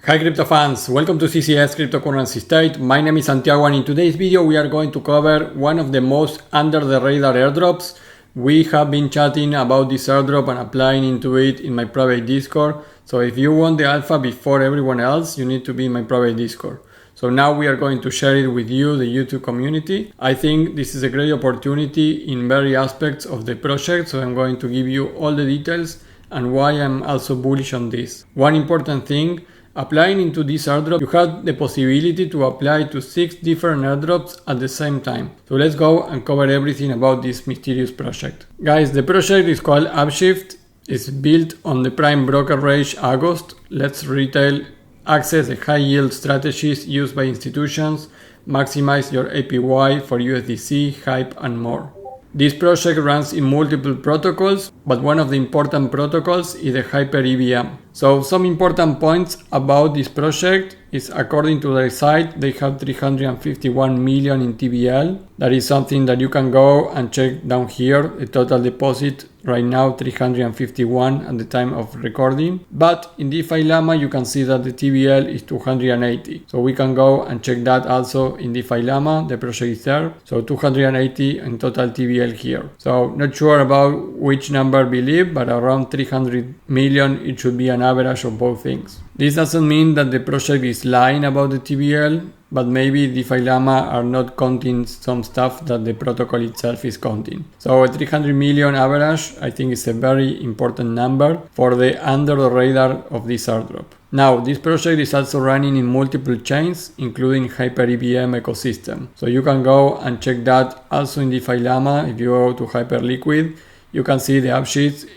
Hi crypto fans, welcome to CCS Cryptocurrency State. My name is Santiago and in today's video we are going to cover one of the most under the radar airdrops. We have been chatting about this airdrop and applying into it in my private Discord. So if you want the alpha before everyone else, you need to be in my private Discord. So now we are going to share it with you, the YouTube community. I think this is a great opportunity in various aspects of the project. So I'm going to give you all the details and why I'm also bullish on this. One important thing, applying into this airdrop, you have the possibility to apply to 6 different airdrops at the same time. So let's go and cover everything about this mysterious project. Guys, the project is called Upshift. It's built on the prime brokerage August. Let's retail access the high yield strategies used by institutions, maximize your APY for USDC, hype and more. This project runs in multiple protocols, but one of the important protocols is the Hyper EVM. So some important points about this project is, according to their site, they have 351 million in TVL. That is something that you can go and check down here. The total deposit right now 351 at the time of recording. But in DeFi Llama you can see that the TVL is 280. So we can go and check that also in DeFi Llama. The project is there. So 280 in total TVL here. So not sure about which number believe, but around 300 million it should be an average of both things. This doesn't mean that the project is lying about the TVL, but maybe DeFi Llama are not counting some stuff that the protocol itself is counting. So a 300 million average, I think is a very important number for the under the radar of this airdrop. Now, this project is also running in multiple chains, including Hyper EVM ecosystem. So you can go and check that also in DeFi Llama. If you go to Hyperliquid, you can see the Upshift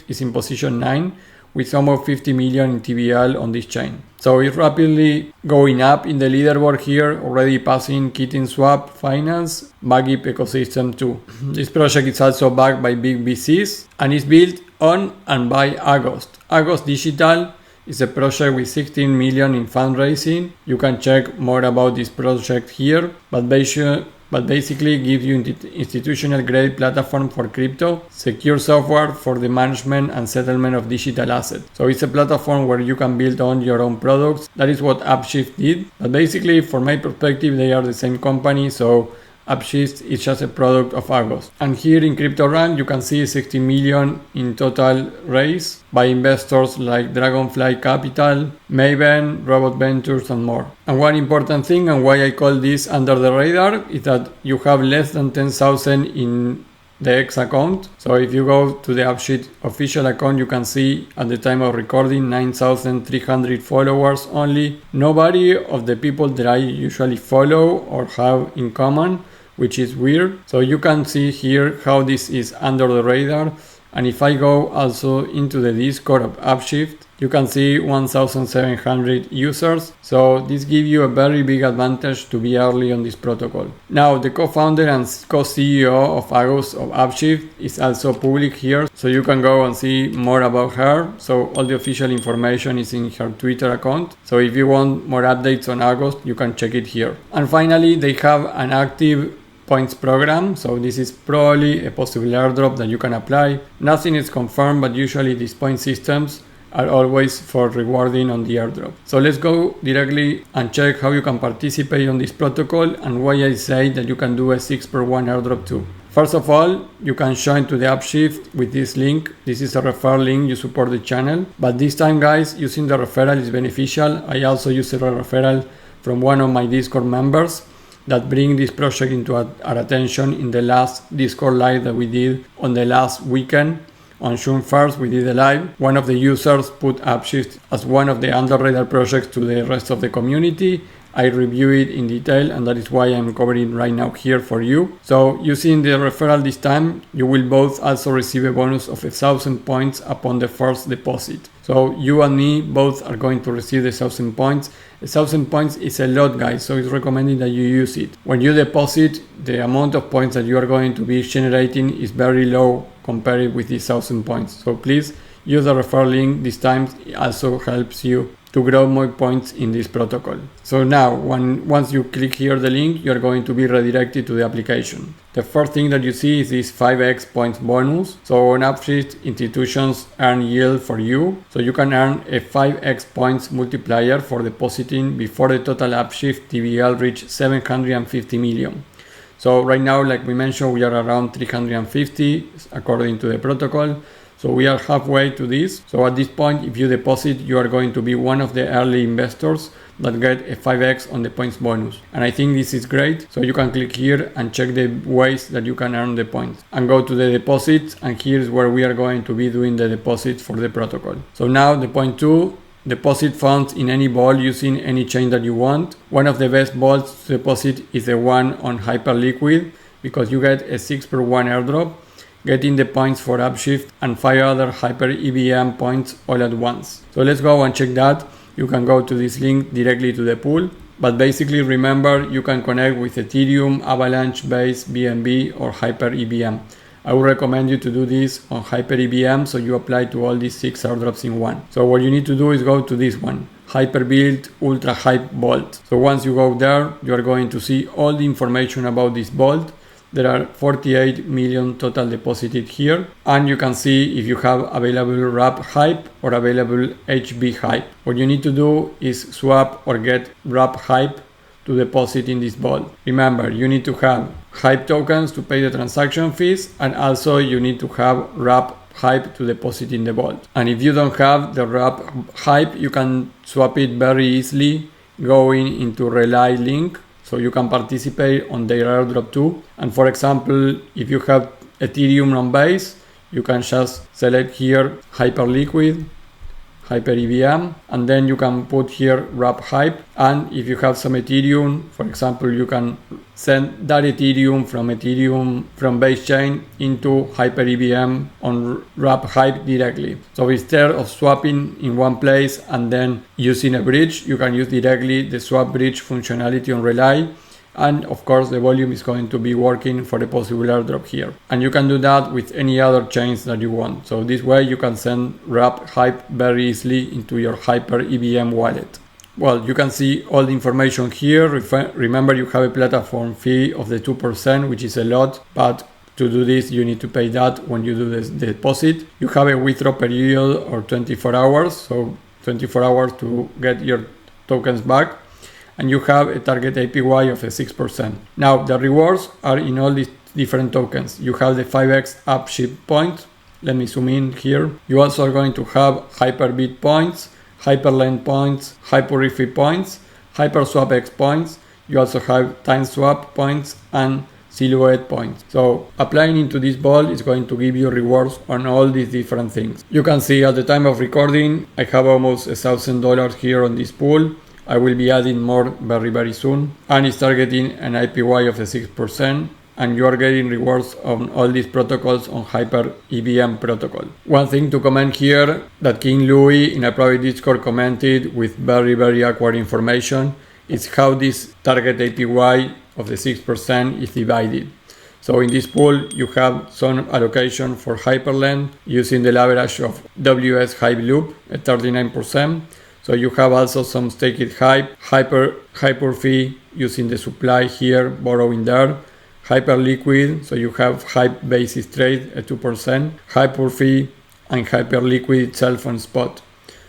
is in position 9 with almost 50 million in TVL on this chain. So it's rapidly going up in the leaderboard here, already passing Kitten Swap, Finance, Bagip ecosystem too. This project is also backed by big VCs and is built on and by August. August Digital is a project with 16 million in fundraising. You can check more about this project here, but basically gives you institutional grade platform for crypto, secure software for the management and settlement of digital assets. So it's a platform where you can build on your own products. That is what Upshift did. But basically, from my perspective, they are the same company. So Upshift is just a product of August. And here in CryptoRank, you can see 60 million in total raised by investors like Dragonfly Capital, Maven, Robot Ventures and more. And one important thing, and why I call this under the radar, is that you have less than 10,000 in the X account. So if you go to the Upshift official account, you can see at the time of recording 9,300 followers only. Nobody of the people that I usually follow or have in common, which is weird. So you can see here how this is under the radar. And if I go also into the Discord of Upshift, you can see 1,700 users. So this gives you a very big advantage to be early on this protocol. Now the co-founder and co-CEO of August of Upshift is also public here. So you can go and see more about her. So all the official information is in her Twitter account. So if you want more updates on August, you can check it here. And finally, they have an active points program. So this is probably a possible airdrop that you can apply. Nothing is confirmed, but usually these point systems are always for rewarding on the airdrop. So let's go directly and check how you can participate on this protocol and why I say that you can do a 6x1 airdrop too. First of all, you can join to the Upshift with this link. This is a referral link, you support the channel. But this time guys, using the referral is beneficial. I also used a referral from one of my Discord members that bring this project into our attention in the last Discord live that we did on the last weekend. On June 1st, we did a live. One of the users put Upshift as one of the under radar projects to the rest of the community. I review it in detail and that is why I'm covering right now here for you. So using the referral this time, you will both also receive a bonus of 1,000 points upon the first deposit. So you and me both are going to receive the 1,000 points. 1,000 points is a lot guys, so it's recommended that you use it. When you deposit, the amount of points that you are going to be generating is very low compared with these 1,000 points. So please use the referral link. This time it also helps you to grow more points in this protocol. So now, once you click here the link, you're going to be redirected to the application. The first thing that you see is this 5x points bonus. So on Upshift, institutions earn yield for you. So you can earn a 5x points multiplier for depositing before the total Upshift TVL reach 750 million. So right now, like we mentioned, we are around 350 according to the protocol. So we are halfway to this. So at this point, if you deposit, you are going to be one of the early investors that get a 5x on the points bonus. And I think this is great. So you can click here and check the ways that you can earn the points and go to the deposits. And here's where we are going to be doing the deposits for the protocol. So now the point 2, deposit funds in any vault using any chain that you want. One of the best vaults to deposit is the one on hyperliquid because you get a 6/1 airdrop, getting the points for Upshift and 5 other hyper EVM points all at once. So let's go and check that. You can go to this link directly to the pool, but basically remember you can connect with Ethereum, Avalanche, Base, BNB or hyper EVM. I would recommend you to do this on hyper EVM so you apply to all these 6 airdrops in one. So what you need to do is go to this one, Hyperbuild Ultra Hype Vault. So once you go there, you are going to see all the information about this vault. There are 48 million total deposited here, and you can see if you have available wrap hype or available HB hype. What you need to do is swap or get wrap hype to deposit in this vault. Remember, you need to have hype tokens to pay the transaction fees, and also you need to have wrap hype to deposit in the vault. And if you don't have the wrap hype, you can swap it very easily going into Relay link. So you can participate on their airdrop too. And for example, if you have Ethereum on Base, you can just select here Hyperliquid, Hyper EVM, and then you can put here wrap hype. And if you have some Ethereum, for example, you can send that Ethereum from base chain into Hyper EVM on wrap hype directly. So instead of swapping in one place and then using a bridge, you can use directly the swap bridge functionality on Relay. And of course, the volume is going to be working for a possible airdrop here. And you can do that with any other chains that you want. So this way you can send wrap hype very easily into your Hyper EVM wallet. Well, you can see all the information here. Remember, you have a platform fee of the 2%, which is a lot, but to do this, you need to pay that when you do the deposit. You have a withdraw period or 24 hours. So 24 hours to get your tokens back. And you have a target APY of a 6%. Now the rewards are in all these different tokens. You have the 5x Upshift points. Let me zoom in here. You also are going to have Hyperbit points, Hyperlend points, Hyperify points, HyperSwap X points. You also have Time Swap points and Silhouette points. So applying into this vault is going to give you rewards on all these different things. You can see at the time of recording, I have almost $1,000 here on this pool. I will be adding more very soon, and it's targeting an APY of 6%, and you are getting rewards on all these protocols on Hyper EVM protocol. One thing to comment here that King Louis in a private Discord commented with very awkward information is how this target APY of the 6% is divided. So in this pool, you have some allocation for Hyperlend using the leverage of WS Hype Loop at 39%. So you have also some staked hype, hyper fee using the supply here, borrowing there, Hyperliquid, so you have hype basis trade at 2%, hyper fee and Hyperliquid itself on spot.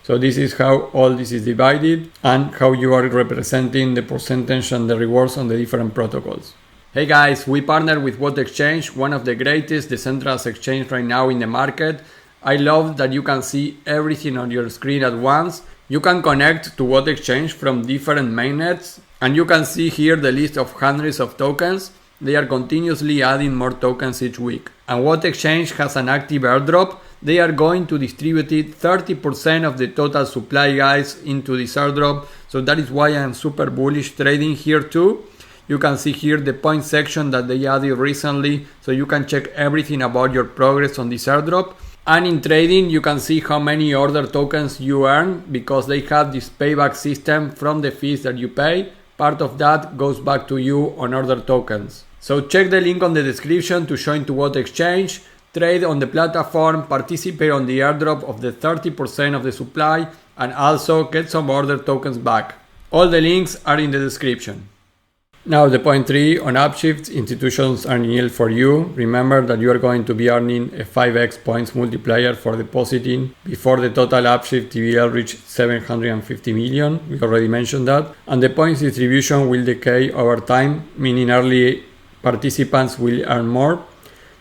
So this is how all this is divided and how you are representing the percentage and the rewards on the different protocols. Hey guys, we partner with What Exchange, one of the greatest decentralized exchange right now in the market. I love that you can see everything on your screen at once. You can connect to What Exchange from different mainnets, and you can see here the list of hundreds of tokens. They are continuously adding more tokens each week. And What Exchange has an active airdrop. They are going to distribute 30% of the total supply, guys, into this airdrop. So that is why I am super bullish trading here too. You can see here the point section that they added recently, so you can check everything about your progress on this airdrop. And in trading, you can see how many order tokens you earn because they have this payback system from the fees that you pay. Part of that goes back to you on order tokens. So check the link on the description to join to What Exchange. trade on the platform, participate on the airdrop of the 30% of the supply, and also get some order tokens back. All the links are in the description. Now the point 3 on Upshift, institutions earn yield for you. Remember that you are going to be earning a 5x points multiplier for depositing before the total Upshift TVL reach 750 million. We already mentioned that. And the points distribution will decay over time, meaning early participants will earn more.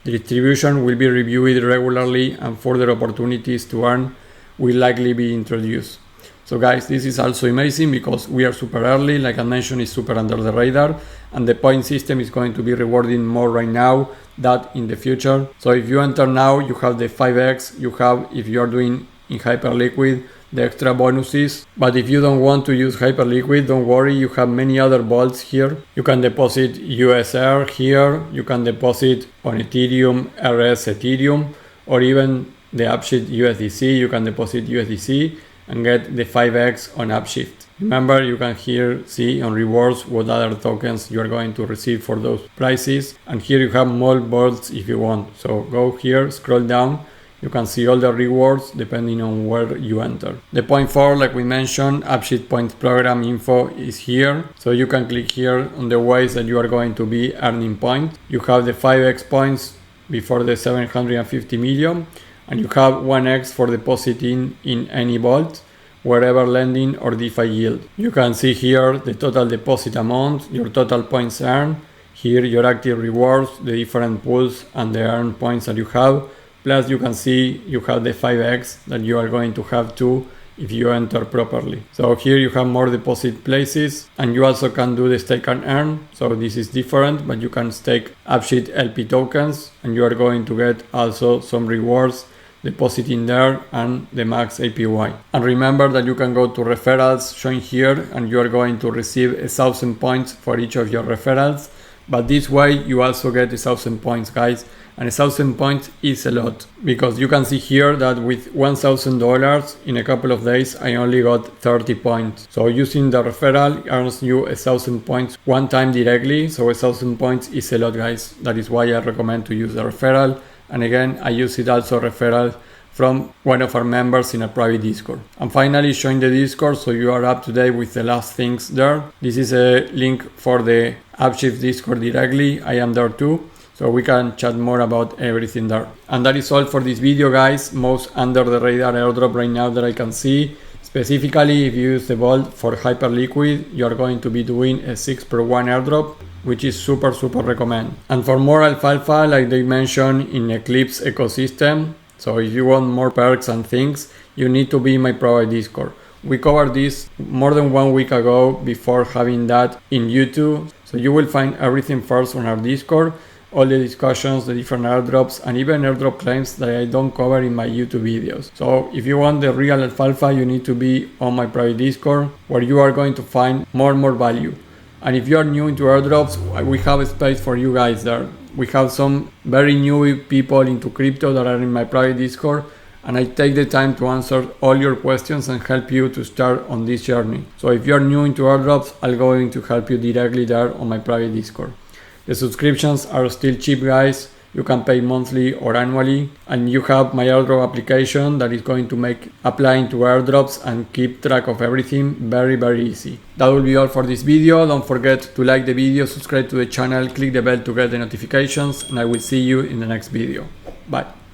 The distribution will be reviewed regularly and further opportunities to earn will likely be introduced. So guys, this is also amazing because we are super early, like I mentioned, it's super under the radar, and the point system is going to be rewarding more right now than in the future. So if you enter now, you have the 5x, you have, if you are doing in hyperliquid, the extra bonuses. But if you don't want to use hyperliquid, don't worry, you have many other vaults here. You can deposit USR here, you can deposit on Ethereum, RS Ethereum, or even the Upshift USDC, you can deposit USDC and get the 5x on Upshift. Remember, you can here see on rewards what other tokens you are going to receive for those prices. And here you have more vaults if you want. So go here, scroll down. You can see all the rewards depending on where you enter. The point 4, like we mentioned, Upshift points program info is here. So you can click here on the ways that you are going to be earning points. You have the 5x points before the 750 million. And you have 1x for depositing in any vault, wherever lending or DeFi yield. You can see here the total deposit amount, your total points earned, here your active rewards, the different pools and the earned points that you have. Plus you can see you have the 5x that you are going to have too if you enter properly. So here you have more deposit places, and you also can do the stake and earn. So this is different, but you can stake Upshift LP tokens and you are going to get also some rewards depositing there and the max APY. And remember that you can go to referrals shown here and you are going to receive 1,000 points for each of your referrals. But this way you also get 1,000 points, guys. And 1,000 points is a lot, because you can see here that with $1,000 in a couple of days I only got 30 points. So using the referral earns you 1,000 points one time directly. So 1,000 points is a lot, guys. That is why I recommend to use the referral. And again, I use it also referral from one of our members in a private Discord. And finally, join the Discord so you are up to date with the last things there. This is a link for the Upshift Discord directly. I am there too, so we can chat more about everything there. And that is all for this video, guys. Most under the radar airdrop right now that I can see. Specifically, if you use the vault for hyperliquid, you are going to be doing a 6/1 airdrop, which is super recommend. And for more alfalfa, like they mentioned in Eclipse ecosystem, so if you want more perks and things, you need to be in my private Discord. We covered this more than 1 week ago before having that in YouTube. So you will find everything first on our Discord, all the discussions, the different airdrops, and even airdrop claims that I don't cover in my YouTube videos. So if you want the real alfalfa, you need to be on my private Discord, where you are going to find more and more value. And if you are new into airdrops, we have a space for you guys there. We have some very new people into crypto that are in my private Discord, and I take the time to answer all your questions and help you to start on this journey. So if you are new into airdrops, I'm going to help you directly there on my private Discord. The subscriptions are still cheap, guys. You can pay monthly or annually, and you have my airdrop application that is going to make applying to airdrops and keep track of everything very easy. That will be all for this video. Don't forget to like the video, subscribe to the channel, click the bell to get the notifications, and I will see you in the next video. Bye.